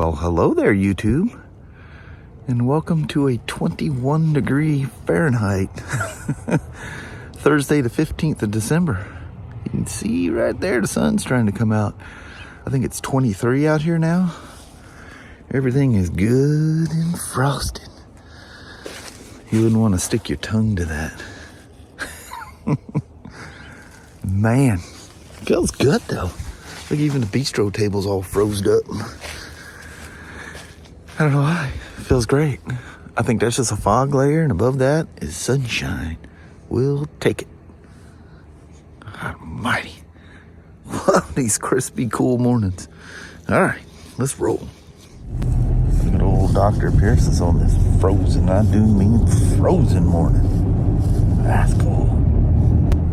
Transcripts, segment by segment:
Well, hello there, YouTube, and welcome to a 21 degree Fahrenheit Thursday the 15th of December. You can see right there the sun's trying to come out. I think it's 23 out here now. Everything is good and frosted. You wouldn't want to stick your tongue to that. Man, feels good though. Look, even the bistro table's all frozen up. I don't know why. It feels great. I think that's just a fog layer, and above that is sunshine. We'll take it. Almighty. Love these crispy, cool mornings. All right, let's roll. Good old Dr. Pierce is on this frozen, I do mean frozen morning. That's cool.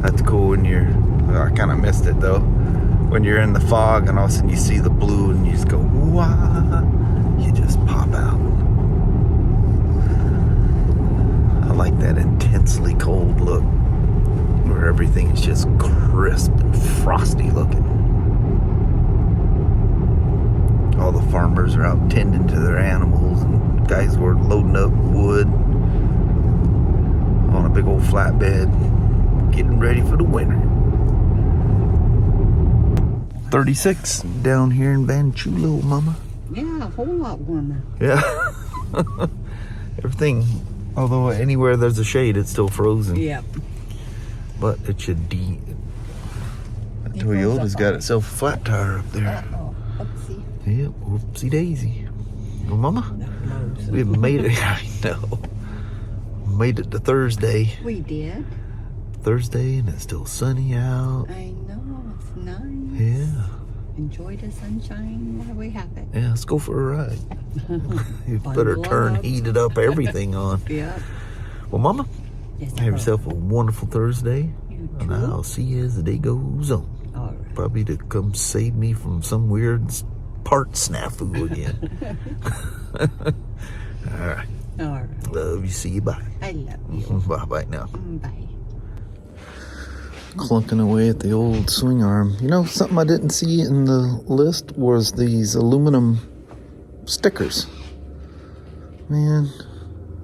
That's cool when you're, I kind of missed it though. When you're in the fog and all of a sudden you see the blue and you just go, wah, you just pop out. I like that intensely cold look where everything is just crisp and frosty looking. All the farmers are out tending to their animals, and guys were loading up wood on a big old flatbed, getting ready for the winter. 36 down here in Van Chulo, Mama. Yeah, a whole lot warmer. Yeah. Everything, although anywhere there's a shade, it's still frozen. Yep. But it should Toyota's got itself a flat tire up there. Uh-oh. Oopsie. Yep, whoopsie daisy. Well, Mama, we've made it. I know. Made it to Thursday. We did. Thursday, and it's still sunny out. I know, it's nice. Yeah. Enjoy the sunshine while we have it. Yeah, let's go for a ride. You better turn heated up everything on. Yeah. Well, Mama, Yes, have yourself a wonderful Thursday. You And too. I'll see you as the day goes on. All right. Probably to come save me from some weird part snafu again. All right. All right. Love you. See you. Bye. I love you. Bye now. Bye. Clunking away at the old swing arm. You know, something I didn't see in the list was these aluminum stickers. Man,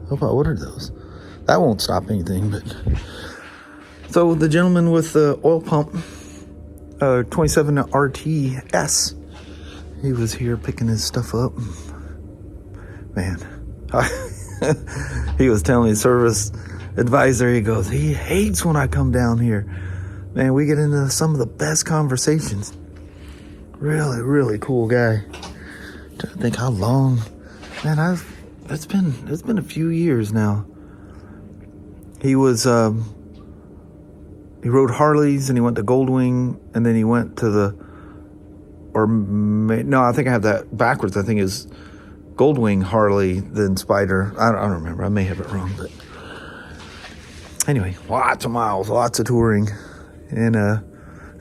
hope I ordered those. That won't stop anything, but... So the gentleman with the oil pump, 27RTS, he was here picking his stuff up. Man, he was telling me, service advisor, he goes, he hates when I come down here. Man, we get into some of the best conversations. Really, really cool guy. Trying to think how long. Man, it's been a few years now. He was he rode Harleys, and he went to Goldwing, and then he went to no, I think I have that backwards. I think it's Goldwing, Harley, then Spyder. I don't remember. I may have it wrong, but anyway, lots of miles, lots of touring. And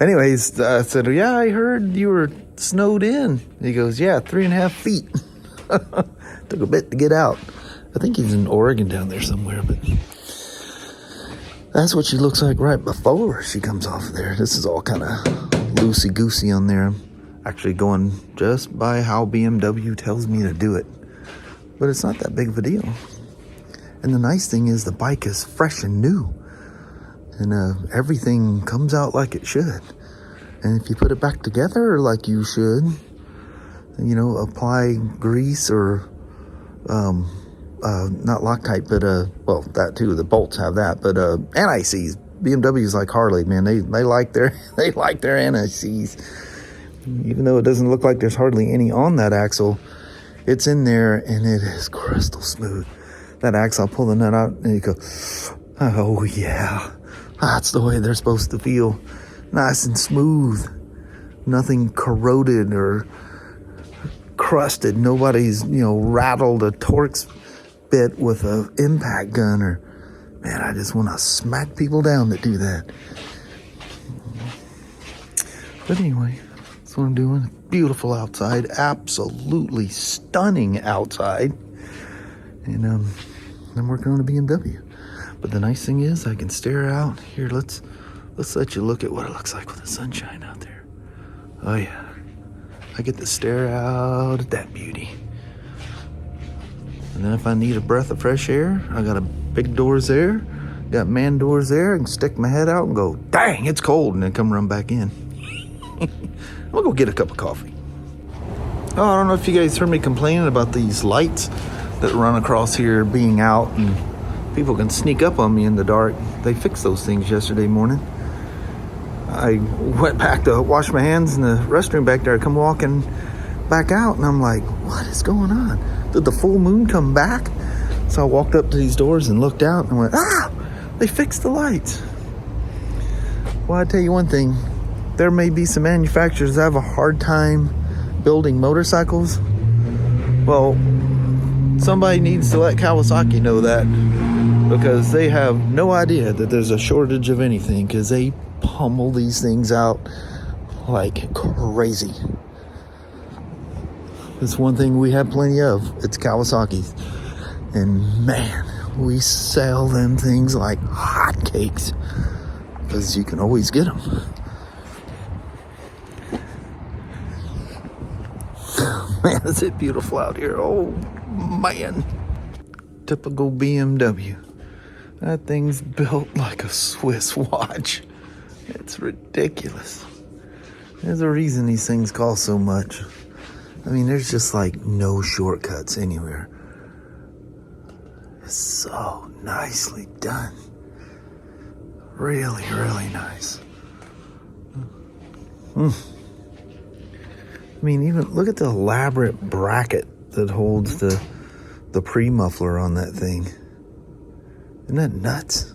anyways, I said, yeah, I heard you were snowed in. He goes, yeah, 3.5 feet. Took a bit to get out. I think he's in Oregon down there somewhere, but that's what she looks like right before she comes off of there. This is all kind of loosey-goosey on there. I'm actually going just by how BMW tells me to do it. But it's not that big of a deal. And the nice thing is the bike is fresh and new. And everything comes out like it should. And if you put it back together like you should, you know, apply grease or, not Loctite, but, well, that too, the bolts have that, but, anti-seize. BMW's like Harley, man. They like their anti-seize. Even though it doesn't look like there's hardly any on that axle, it's in there and it is crystal smooth. That axle, I'll pull the nut out and you go, oh yeah. That's the way they're supposed to feel. Nice and smooth. Nothing corroded or crusted. Nobody's, rattled a Torx bit with an impact gun or... Man, I just want to smack people down that do that. But anyway, that's what I'm doing. Beautiful outside. Absolutely stunning outside. And I'm working on a BMW. But the nice thing is I can stare out. Here, let's let you look at what it looks like with the sunshine out there. Oh, yeah. I get to stare out at that beauty. And then if I need a breath of fresh air, I got a big doors there, got man doors there. I can stick my head out and go, dang, it's cold, and then come run back in. I'll go get a cup of coffee. Oh, I don't know if you guys heard me complaining about these lights that run across here being out and people can sneak up on me in the dark. They fixed those things yesterday morning. I went back to wash my hands in the restroom back there. I come walking back out and I'm like, what is going on? Did the full moon come back? So I walked up to these doors and looked out and went, they fixed the lights. Well, I tell you one thing, there may be some manufacturers that have a hard time building motorcycles. Well, somebody needs to let Kawasaki know that, because they have no idea that there's a shortage of anything, because they pummel these things out like crazy. It's one thing we have plenty of. It's Kawasaki's. And man, we sell them things like hotcakes, because you can always get them. Man, is it beautiful out here. Oh, man. Typical BMW. That thing's built like a Swiss watch. It's ridiculous. There's a reason these things cost so much. I mean, there's just like no shortcuts anywhere. It's so nicely done. Really, really nice. I mean, even look at the elaborate bracket that holds the pre-muffler on that thing. Isn't that nuts?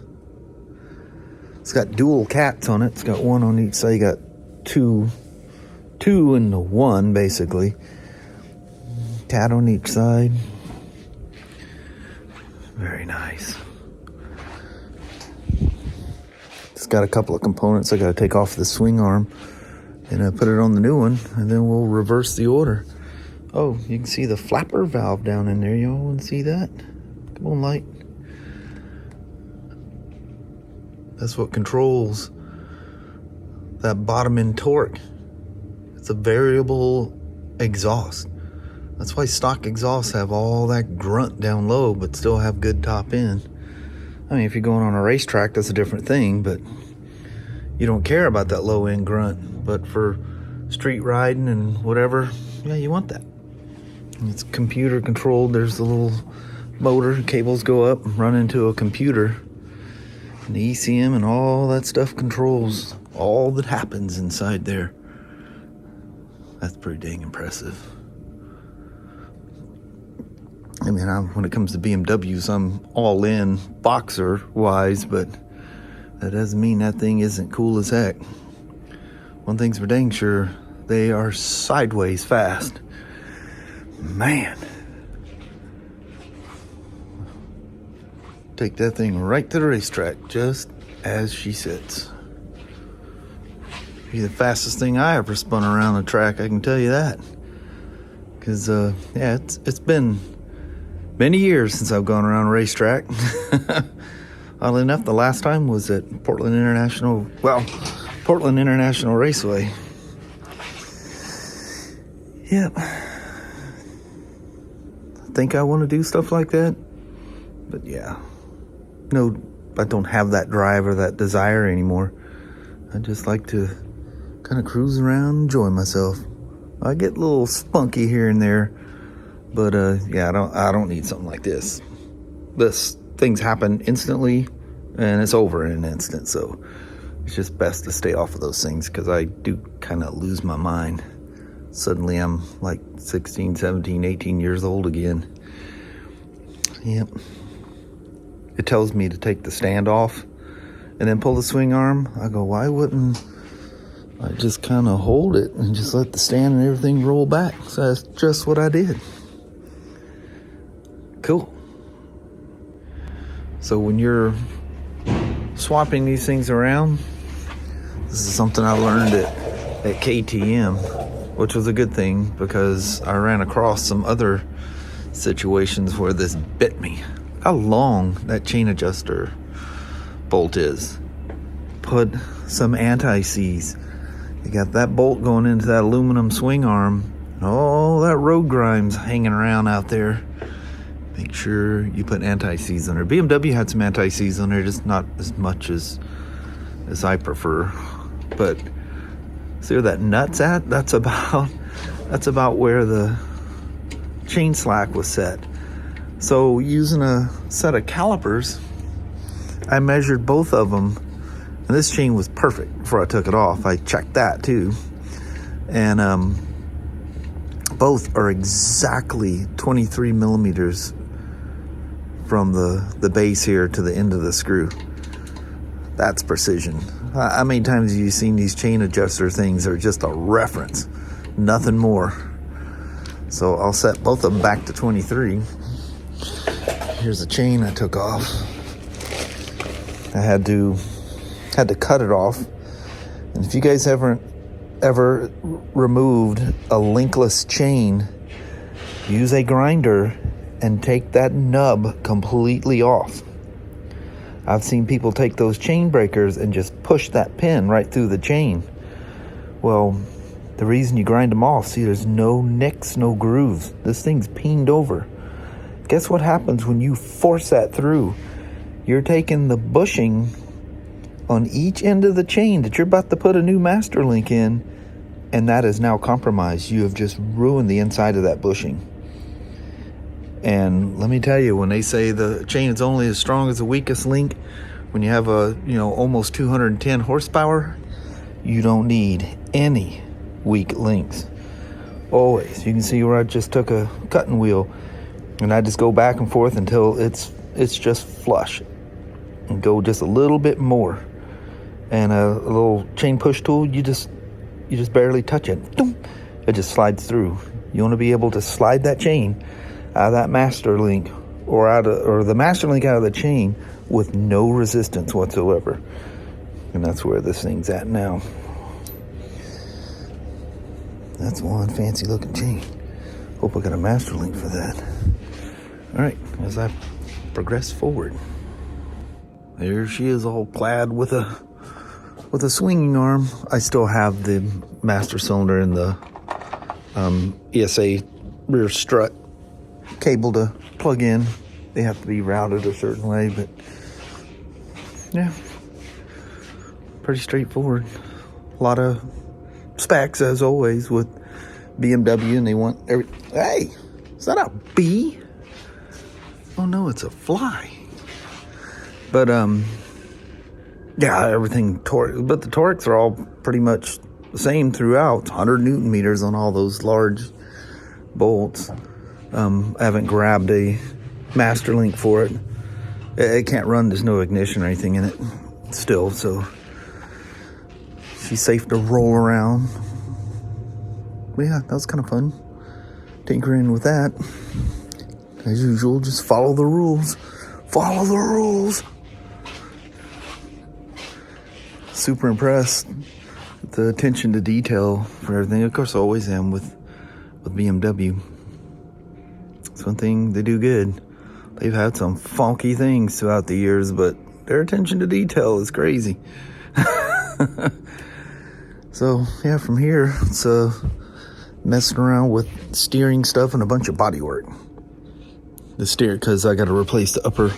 It's got dual cats on it. It's got one on each side. You got two into one, basically. Cat on each side. Very nice. It's got a couple of components I got to take off the swing arm and put it on the new one, and then we'll reverse the order. Oh, you can see the flapper valve down in there. Y'all want to see that? Come on, light. That's what controls that bottom end torque. It's a variable exhaust. That's why stock exhausts have all that grunt down low but still have good top end. I mean, if you're going on a racetrack, that's a different thing, but you don't care about that low end grunt. But for street riding and whatever, yeah, you want that. And it's computer controlled. There's the little motor, cables go up, run into a computer. And the ECM and all that stuff controls all that happens inside there. That's pretty dang impressive. I mean, when it comes to BMWs, I'm all in boxer-wise, but that doesn't mean that thing isn't cool as heck. One thing's for dang sure, they are sideways fast. Man. Take that thing right to the racetrack, just as she sits. Be the fastest thing I ever spun around the track, I can tell you that. Because, yeah, it's been many years since I've gone around a racetrack. Oddly enough, the last time was at Portland International Raceway. Yep. I think I want to do stuff like that. But yeah. No, I don't have that drive or that desire anymore. I just like to kind of cruise around and enjoy myself. I get a little spunky here and there. But yeah, I don't need something like this. This things happen instantly, and it's over in an instant. So it's just best to stay off of those things, because I do kind of lose my mind. Suddenly I'm like 16, 17, 18 years old again. Yep. It tells me to take the stand off and then pull the swing arm. I go, why wouldn't I just kind of hold it and just let the stand and everything roll back? So that's just what I did. Cool. So when you're swapping these things around, this is something I learned at KTM, which was a good thing, because I ran across some other situations where this bit me. How long that chain adjuster bolt is. Put some anti-seize You got that bolt going into that aluminum swing arm. All that road grime's hanging around out there. Make sure you put anti-seize on there. BMW had some anti-seize on there, just not as much as I prefer. But see where that nut's at? That's about where the chain slack was set. So using a set of calipers, I measured both of them, and this chain was perfect before I took it off. I checked that too, and both are exactly 23 millimeters from the base here to the end of the screw. That's precision. How many times have you seen these chain adjuster things are just a reference, nothing more. So I'll set both of them back to 23. Here's the chain I took off. I had to cut it off. And if you guys ever removed a linkless chain, use a grinder and take that nub completely off. I've seen people take those chain breakers and just push that pin right through the chain. Well, the reason you grind them off, see, there's no nicks, no grooves. This thing's peened over. Guess what happens when you force that through? You're taking the bushing on each end of the chain that you're about to put a new master link in, and that is now compromised. You have just ruined the inside of that bushing. And let me tell you, when they say the chain is only as strong as the weakest link, when you have a, almost 210 horsepower, you don't need any weak links. Always. You can see where I just took a cutting wheel and I just go back and forth until it's just flush, and go just a little bit more. And a little chain push tool, you just barely touch it. It just slides through. You want to be able to slide that chain out of that master link or the master link out of the chain with no resistance whatsoever. And that's where this thing's at now. That's one fancy looking chain. Hope I got a master link for that. All right, as I progress forward, there she is, all clad with a swinging arm. I still have the master cylinder and the ESA rear strut cable to plug in. They have to be routed a certain way, but yeah, pretty straightforward. A lot of specs as always with BMW, and they want every. Hey, is that a bee? Oh no, it's a fly. But yeah, everything torque, but the torques are all pretty much the same throughout. 100 Newton meters on all those large bolts. I haven't grabbed a master link for it. It can't run. There's no ignition or anything in it still, so she's safe to roll around. But yeah, that was kind of fun tinkering with that. As usual, just follow the rules. Follow the rules. Super impressed with the attention to detail for everything. Of course, I always am with BMW. It's one thing they do good. They've had some funky things throughout the years, but their attention to detail is crazy. So yeah, from here it's messing around with steering stuff and a bunch of body work. The steer, because I got to replace the upper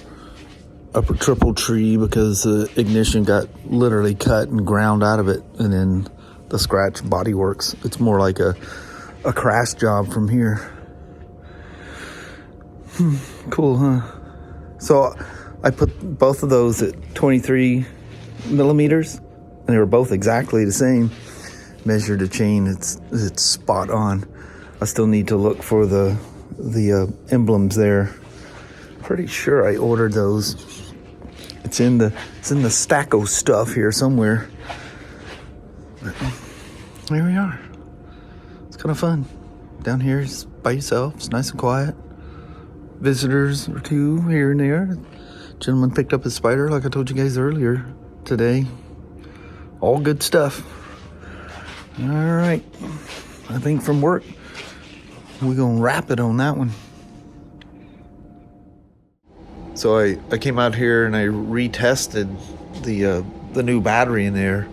triple tree because the ignition got literally cut and ground out of it, and then the scratch body works. It's more like a crash job from here. Cool, huh? So I put both of those at 23 millimeters, and they were both exactly the same. Measured the chain, it's spot on. I still need to look for the emblems there. Pretty sure I ordered those. It's in the Stacko stuff here somewhere. But here we are. It's kind of fun. Down here is by yourself. It's nice and quiet. Visitors or two here and there. Gentleman picked up his Spyder, like I told you guys earlier today. All good stuff. All right. I think from work, we're gonna wrap it on that one. So I came out here and I retested the new battery in there,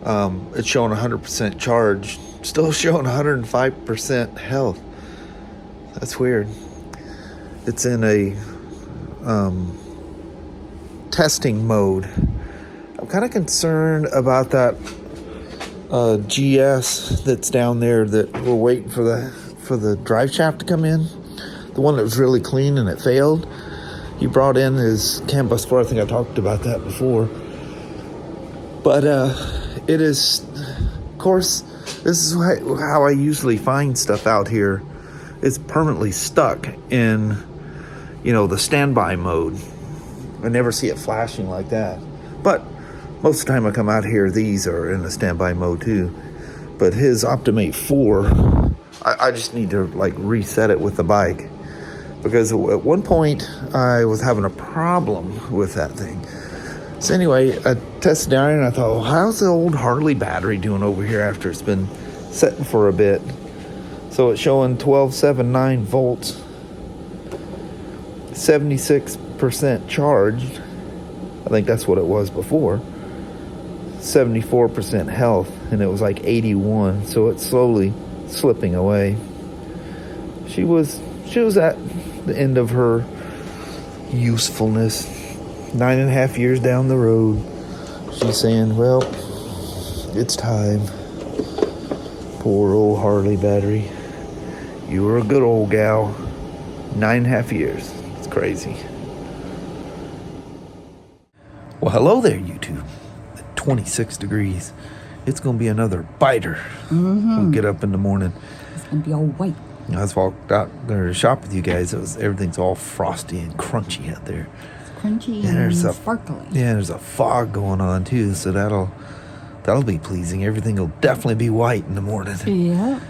It's showing 100% charge, still showing 105% health. That's weird. It's in a testing mode. I'm kind of concerned about that GS that's down there that we're waiting for the drive shaft to come in. The one that was really clean and it failed. He brought in his CAN bus 4. I think I talked about that before. But it is, of course, this is how I usually find stuff out here. It's permanently stuck in, the standby mode. I never see it flashing like that. But most of the time I come out here, these are in the standby mode too. But his Optimate 4, I just need to reset it with the bike. Because at one point I was having a problem with that thing. So anyway, I tested down and I thought, well, how's the old Harley battery doing over here after it's been setting for a bit? So it's showing 12.79 volts, 76% charged. I think that's what it was before. 74% health, and it was 81. So it's slowly slipping away. She was at the end of her usefulness. 9.5 years down the road, she's saying, well, it's time. Poor old Harley battery. You were a good old gal. 9.5 years. It's crazy. Well, hello there, YouTube. At 26 degrees. It's going to be another biter. We'll get up in the morning. It's going to be all white. I just walked out there to shop with you guys. Everything's all frosty and crunchy out there. Crunchy and sparkly. Yeah, there's a fog going on too, so that'll be pleasing. Everything will definitely be white in the morning. Yeah.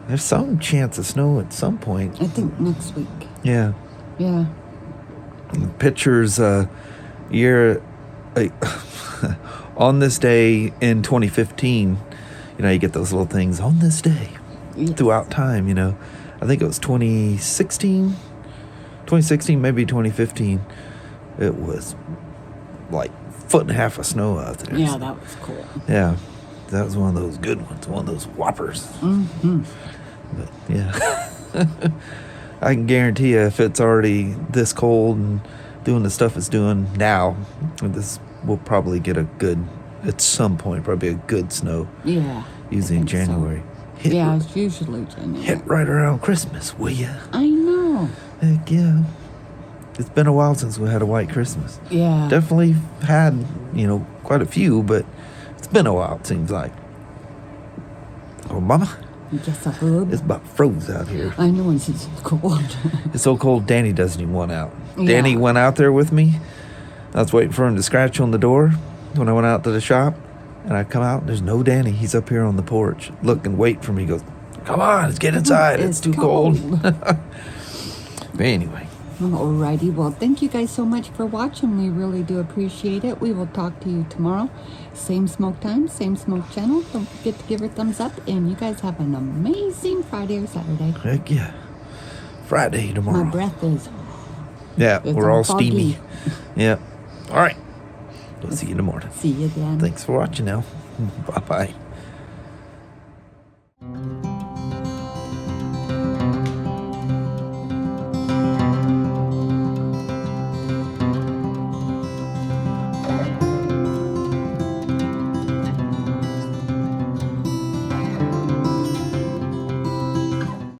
There's some chance of snow at some point. I think next week. Yeah. Yeah. Pictures year on this day in 2015. You get those little things on this day throughout time. I think it was 2016, maybe 2015. It was 1.5 foot of snow out there. Yeah, that was cool. Yeah, that was one of those good ones, one of those whoppers. But yeah, I can guarantee you, if it's already this cold and doing the stuff it's doing now, this will probably get at some point, probably a good snow. Yeah. Usually in January. So. It's usually January. Hit right around Christmas, will ya? I know. Heck yeah. It's been a while since we had a white Christmas. Yeah. Definitely had, quite a few, but it's been a while, it seems like. Oh, Mama. Yes, I would. It's about froze out here. I know, it's cold. It's so cold, Danny doesn't even want out. Yeah. Danny went out there with me. I was waiting for him to scratch on the door when I went out to the shop. And I come out, there's no Danny. He's up here on the porch, looking, waiting for me. He goes, come on, let's get inside. It's too cold. But anyway. Alrighty, well, thank you guys so much for watching. We really do appreciate it. We will talk to you tomorrow. Same smoke time, same smoke channel. Don't forget to give her a thumbs up. And you guys have an amazing Friday or Saturday. Heck yeah. Friday tomorrow. My breath is... Yeah, we're all foggy. steamy. Yeah. All right. We'll see you in the morning. See you then. Thanks for watching now. Bye-bye.